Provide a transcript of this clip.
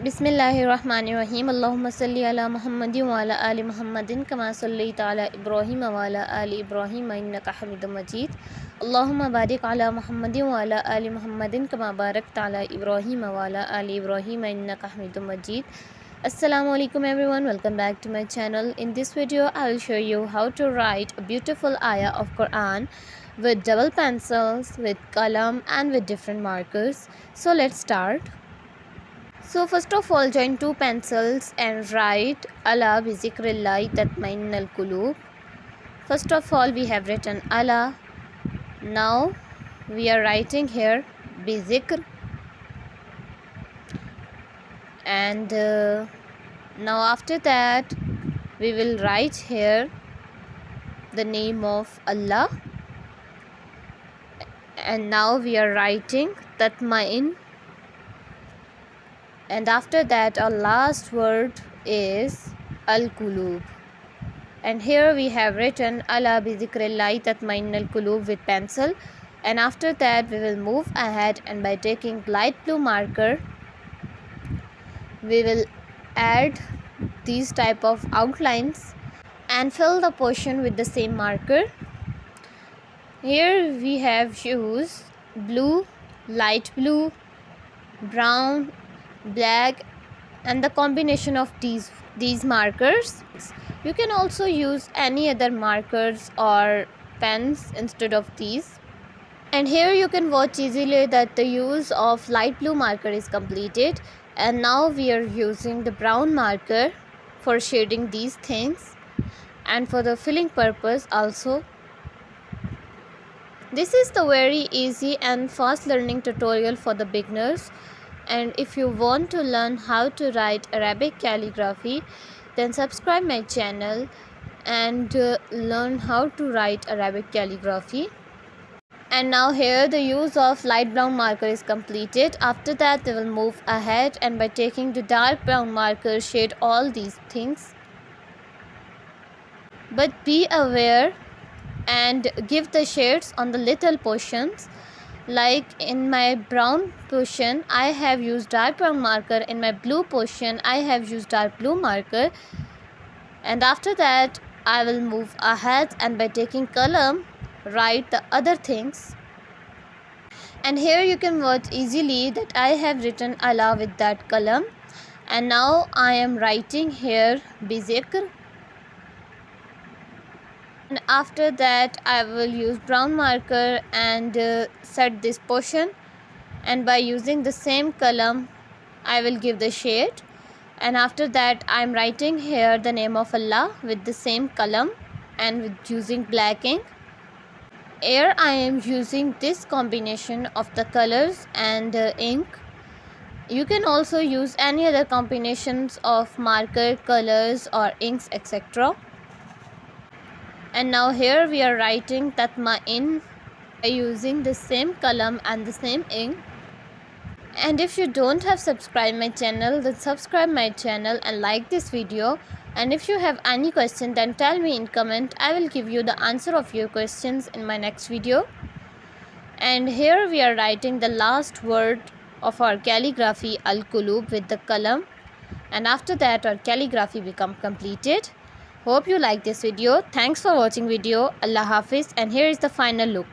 Bismillahirrahmanirrahim. Allahumma salli ala Muhammadin wa ala ali Muhammadin kama sallaita ala Ibrahim wa ala ali Ibrahim innaka Hamidum Majid. Allahumma barik ala Muhammadin wa ala ali Muhammadin kama barakta ala Ibrahim wa ala ali Ibrahim innaka Hamidum Majid. Assalamu alaikum everyone, welcome back to my channel. In this video I will show you how to write a beautiful ayah of Quran with double pencils, with qalam and with different markers. So let's start. So first of all, join two pencils and write Allah bi zikrillahi tatma'innal qulub. First of all, we have written Allah. Now we are writing here bi zikr, and now after that we will write here the name of Allah, and now we are writing tatma'in, and after that our last word is al-qulub. And here we have written Allah bi zikrillahi tatma'innal qulub with pencil, and after that we will move ahead, and by taking light blue marker we will add these type of outlines and fill the portion with the same marker. Here we have used blue, light blue, brown, black, and the combination of these markers. You can also use any other markers or pens instead of these. And here you can watch easily that the use of light blue marker is completed, and now we are using the brown marker for shading these things and for the filling purpose also. This is the very easy and fast learning tutorial for the beginners. And if you want to learn how to write Arabic calligraphy, then subscribe my channel and learn how to write Arabic calligraphy. And now here the use of light brown marker is completed. After that we will move ahead, and by taking the dark brown marker shade all these things. But be aware and give the shades on the little portions. Like in my brown portion I have used dark brown marker, in my blue portion I have used dark blue marker, and after that I will move ahead, and by taking qalam write the other things. And here you can watch easily that I have written Allah with that qalam, and now I am writing here bi zikr. And after that I will use brown marker and set this portion, and by using the same qalam I will give the shade, and after that I am writing here the name of Allah with the same qalam and with using black ink. Here I am using this combination of the colors and ink. You can also use any other combinations of marker, colors or inks, etc. And now here we are writing tatma'in by using the same qalam and the same ink. And if you don't have subscribed my channel, then subscribe my channel and like this video. And if you have any question, then tell me in comment. I will give you the answer of your questions in my next video. And here we are writing the last word of our calligraphy al-qulub with the qalam, and after that our calligraphy become completed. Hope you like this video. Thanks for watching video. Allah Hafiz, and here is the final look.